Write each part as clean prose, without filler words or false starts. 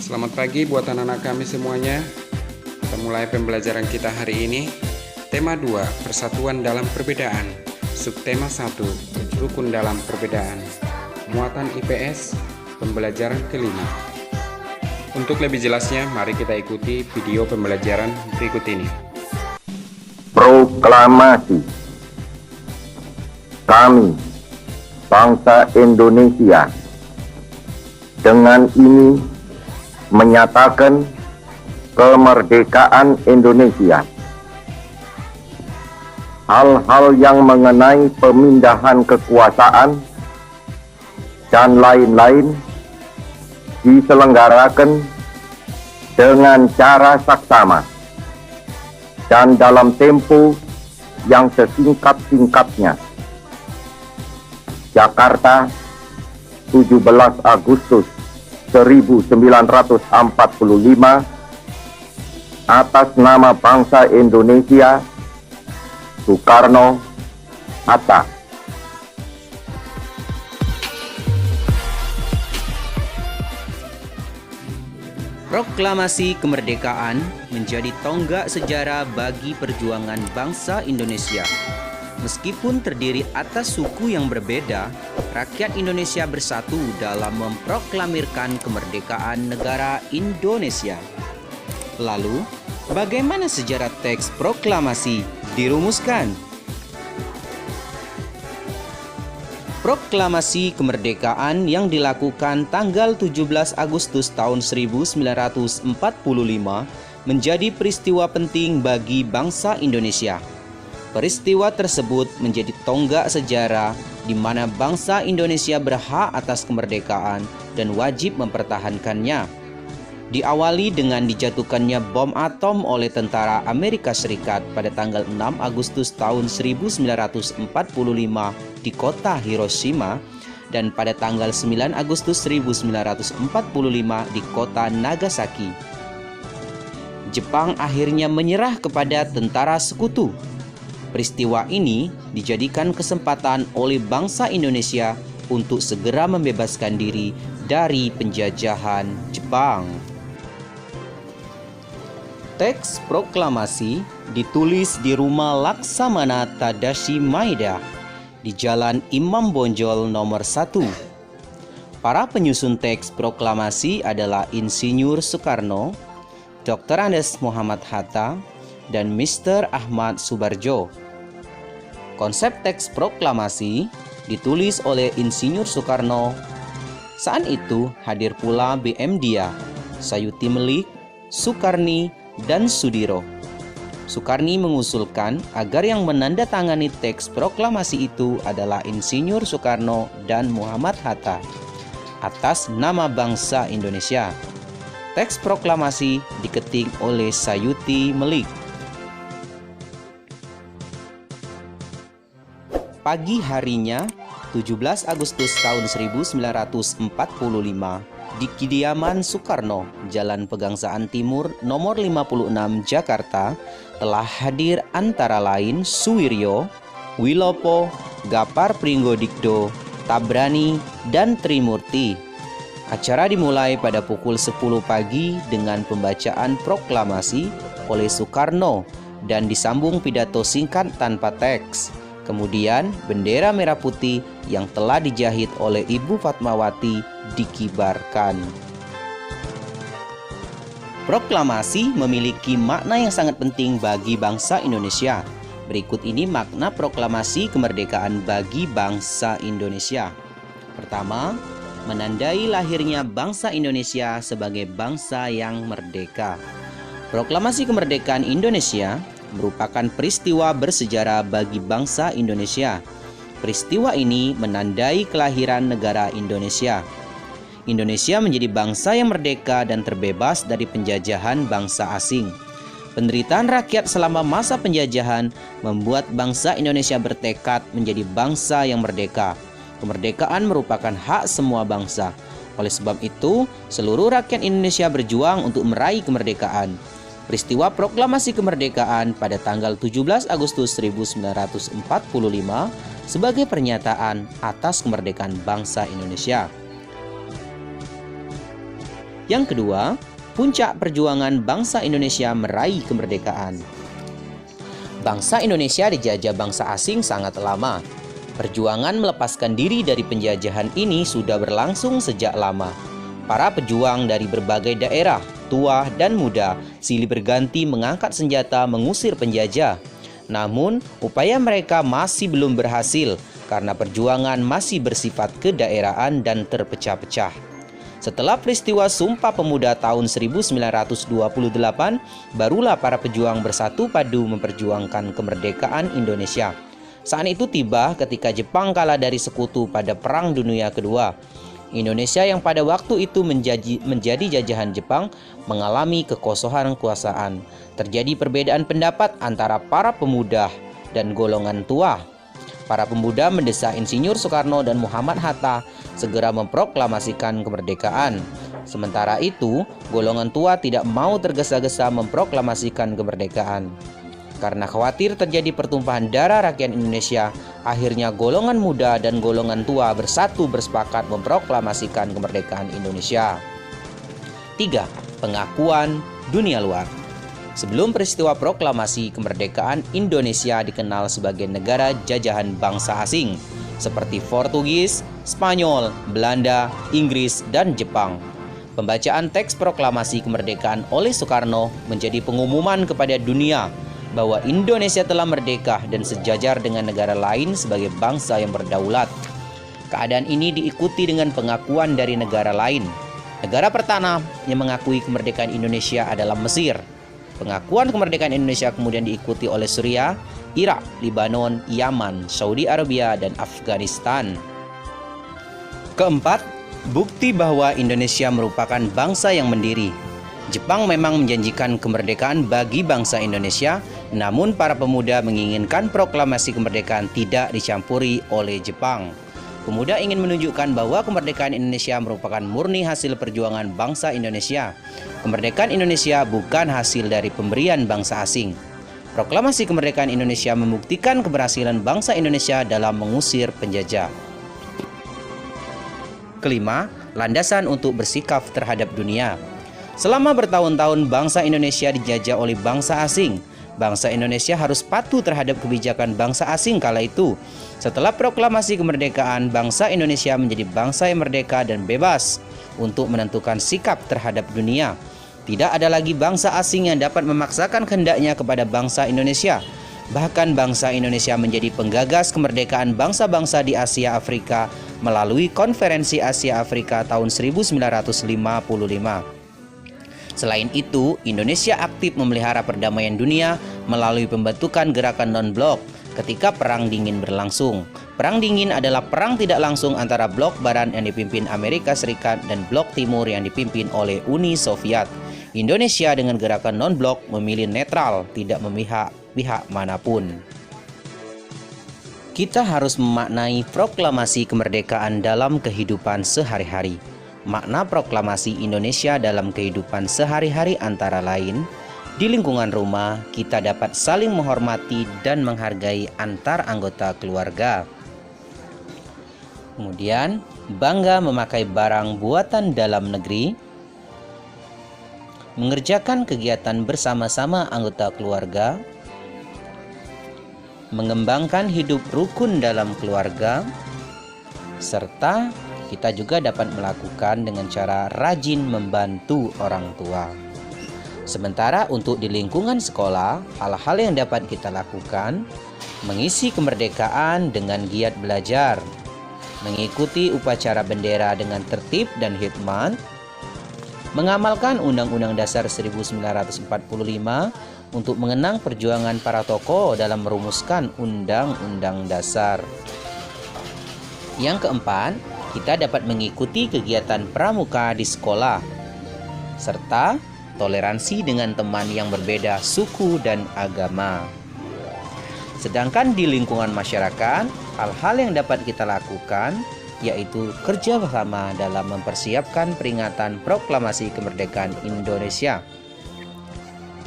Selamat pagi buat anak-anak kami semuanya. Kita mulai pembelajaran kita hari ini. Tema 2, Persatuan dalam Perbedaan. Subtema 1, Rukun dalam Perbedaan. Muatan IPS, pembelajaran kelima. Untuk lebih jelasnya, mari kita ikuti video pembelajaran berikut ini. Proklamasi. Kami, bangsa Indonesia, dengan ini menyatakan kemerdekaan Indonesia. Hal-hal yang mengenai pemindahan kekuasaan dan lain-lain diselenggarakan dengan cara saksama dan dalam tempo yang sesingkat-singkatnya. Jakarta, 17 Agustus 1945, atas nama bangsa Indonesia, Soekarno-Hatta. Proklamasi kemerdekaan menjadi tonggak sejarah bagi perjuangan bangsa Indonesia. Meskipun terdiri atas suku yang berbeda, rakyat Indonesia bersatu dalam memproklamirkan kemerdekaan negara Indonesia. Lalu, bagaimana sejarah teks proklamasi dirumuskan? Proklamasi kemerdekaan yang dilakukan tanggal 17 Agustus tahun 1945 menjadi peristiwa penting bagi bangsa Indonesia. Peristiwa tersebut menjadi tonggak sejarah di mana bangsa Indonesia berhak atas kemerdekaan dan wajib mempertahankannya. Diawali dengan dijatuhkannya bom atom oleh tentara Amerika Serikat pada tanggal 6 Agustus tahun 1945 di kota Hiroshima dan pada tanggal 9 Agustus 1945 di kota Nagasaki. Jepang akhirnya menyerah kepada tentara sekutu. Peristiwa ini dijadikan kesempatan oleh bangsa Indonesia untuk segera membebaskan diri dari penjajahan Jepang. Teks proklamasi ditulis di rumah Laksamana Tadashi Maeda di Jalan Imam Bonjol nomor 1. Para penyusun teks proklamasi adalah Insinyur Soekarno, Dr. Andes Muhammad Hatta, dan Mr. Ahmad Subarjo. Konsep teks proklamasi ditulis oleh Insinyur Soekarno. Saat itu hadir pula BM Dia, Sayuti Melik, Sukarni, dan Sudiro. Sukarni mengusulkan agar yang menandatangani teks proklamasi itu adalah Insinyur Soekarno dan Muhammad Hatta atas nama bangsa Indonesia. Teks proklamasi diketik oleh Sayuti Melik. Pagi harinya, 17 Agustus tahun 1945, di kediaman Soekarno, Jalan Pegangsaan Timur, nomor 56, Jakarta, telah hadir antara lain Suwiryo, Wilopo, Gapar Pringgodikdo, Tabrani, dan Trimurti. Acara dimulai pada pukul 10 pagi dengan pembacaan proklamasi oleh Soekarno dan disambung pidato singkat tanpa teks. Kemudian bendera merah putih yang telah dijahit oleh Ibu Fatmawati dikibarkan. Proklamasi memiliki makna yang sangat penting bagi bangsa Indonesia. Berikut ini makna proklamasi kemerdekaan bagi bangsa Indonesia. Pertama, menandai lahirnya bangsa Indonesia sebagai bangsa yang merdeka. Proklamasi kemerdekaan Indonesia merupakan peristiwa bersejarah bagi bangsa Indonesia. Peristiwa ini menandai kelahiran negara Indonesia. Indonesia menjadi bangsa yang merdeka dan terbebas dari penjajahan bangsa asing. Penderitaan rakyat selama masa penjajahan membuat bangsa Indonesia bertekad menjadi bangsa yang merdeka. Kemerdekaan merupakan hak semua bangsa. Oleh sebab itu, seluruh rakyat Indonesia berjuang untuk meraih kemerdekaan. Peristiwa proklamasi kemerdekaan pada tanggal 17 Agustus 1945 sebagai pernyataan atas kemerdekaan bangsa Indonesia. Yang kedua, puncak perjuangan bangsa Indonesia meraih kemerdekaan. Bangsa Indonesia dijajah bangsa asing sangat lama. Perjuangan melepaskan diri dari penjajahan ini sudah berlangsung sejak lama. Para pejuang dari berbagai daerah, tua dan muda, silih berganti mengangkat senjata mengusir penjajah. Namun, upaya mereka masih belum berhasil karena perjuangan masih bersifat kedaerahan dan terpecah-pecah. Setelah peristiwa Sumpah Pemuda tahun 1928, barulah para pejuang bersatu padu memperjuangkan kemerdekaan Indonesia. Saat itu tiba ketika Jepang kalah dari sekutu pada Perang Dunia Kedua. Indonesia yang pada waktu itu menjadi jajahan Jepang mengalami kekosongan kekuasaan. Terjadi perbedaan pendapat antara para pemuda dan golongan tua. Para pemuda mendesak Insinyur Soekarno dan Muhammad Hatta segera memproklamasikan kemerdekaan. Sementara itu, golongan tua tidak mau tergesa-gesa memproklamasikan kemerdekaan. Karena khawatir terjadi pertumpahan darah rakyat Indonesia, akhirnya golongan muda dan golongan tua bersatu bersepakat memproklamasikan kemerdekaan Indonesia. 3. Pengakuan dunia luar. Sebelum peristiwa proklamasi kemerdekaan, Indonesia dikenal sebagai negara jajahan bangsa asing seperti Portugis, Spanyol, Belanda, Inggris, dan Jepang. Pembacaan teks proklamasi kemerdekaan oleh Soekarno menjadi pengumuman kepada dunia bahwa Indonesia telah merdeka dan sejajar dengan negara lain sebagai bangsa yang berdaulat. Keadaan ini diikuti dengan pengakuan dari negara lain. Negara pertama yang mengakui kemerdekaan Indonesia adalah Mesir. Pengakuan kemerdekaan Indonesia kemudian diikuti oleh Suriah, Irak, Lebanon, Yaman, Saudi Arabia, dan Afghanistan. Keempat, bukti bahwa Indonesia merupakan bangsa yang mandiri. Jepang memang menjanjikan kemerdekaan bagi bangsa Indonesia, namun para pemuda menginginkan proklamasi kemerdekaan tidak dicampuri oleh Jepang. Pemuda ingin menunjukkan bahwa kemerdekaan Indonesia merupakan murni hasil perjuangan bangsa Indonesia. Kemerdekaan Indonesia bukan hasil dari pemberian bangsa asing. Proklamasi kemerdekaan Indonesia membuktikan keberhasilan bangsa Indonesia dalam mengusir penjajah. Kelima, landasan untuk bersikap terhadap dunia. Selama bertahun-tahun bangsa Indonesia dijajah oleh bangsa asing. Bangsa Indonesia harus patuh terhadap kebijakan bangsa asing kala itu. Setelah proklamasi kemerdekaan, bangsa Indonesia menjadi bangsa yang merdeka dan bebas untuk menentukan sikap terhadap dunia. Tidak ada lagi bangsa asing yang dapat memaksakan kehendaknya kepada bangsa Indonesia. Bahkan bangsa Indonesia menjadi penggagas kemerdekaan bangsa-bangsa di Asia Afrika melalui Konferensi Asia Afrika tahun 1955. Selain itu, Indonesia aktif memelihara perdamaian dunia melalui pembentukan gerakan non-blok ketika Perang Dingin berlangsung. Perang Dingin adalah perang tidak langsung antara blok Barat yang dipimpin Amerika Serikat dan blok Timur yang dipimpin oleh Uni Soviet. Indonesia dengan gerakan non-blok memilih netral, tidak memihak pihak manapun. Kita harus memaknai proklamasi kemerdekaan dalam kehidupan sehari-hari. Makna proklamasi Indonesia dalam kehidupan sehari-hari antara lain, di lingkungan rumah kita dapat saling menghormati dan menghargai antar anggota keluarga. Kemudian, bangga memakai barang buatan dalam negeri, mengerjakan kegiatan bersama-sama anggota keluarga, mengembangkan hidup rukun dalam keluarga, serta kita juga dapat melakukan dengan cara rajin membantu orang tua. Sementara untuk di lingkungan sekolah, hal-hal yang dapat kita lakukan, mengisi kemerdekaan dengan giat belajar, mengikuti upacara bendera dengan tertib dan hikmat, mengamalkan Undang-Undang Dasar 1945 untuk mengenang perjuangan para tokoh dalam merumuskan Undang-Undang Dasar. Yang keempat, kita dapat mengikuti kegiatan pramuka di sekolah, serta toleransi dengan teman yang berbeda suku dan agama. Sedangkan di lingkungan masyarakat, hal-hal yang dapat kita lakukan yaitu kerja bersama dalam mempersiapkan peringatan proklamasi kemerdekaan Indonesia,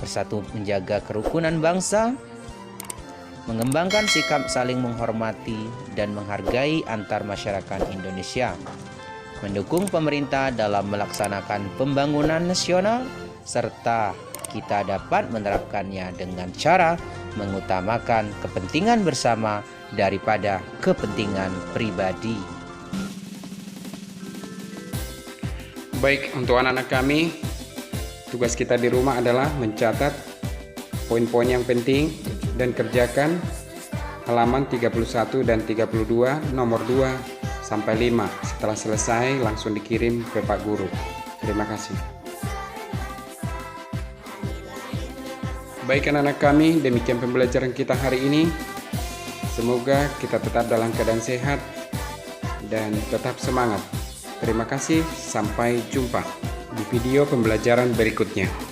bersatu menjaga kerukunan bangsa, mengembangkan sikap saling menghormati dan menghargai antar masyarakat Indonesia, mendukung pemerintah dalam melaksanakan pembangunan nasional, serta kita dapat menerapkannya dengan cara mengutamakan kepentingan bersama daripada kepentingan pribadi. Baik, untuk anak-anak kami, tugas kita di rumah adalah mencatat poin-poin yang penting dan kerjakan halaman 31 dan 32 nomor 2 sampai 5. Setelah selesai langsung dikirim ke Pak Guru. Terima kasih. Baik anak-anak kami, demikian pembelajaran kita hari ini. Semoga kita tetap dalam keadaan sehat dan tetap semangat. Terima kasih, sampai jumpa di video pembelajaran berikutnya.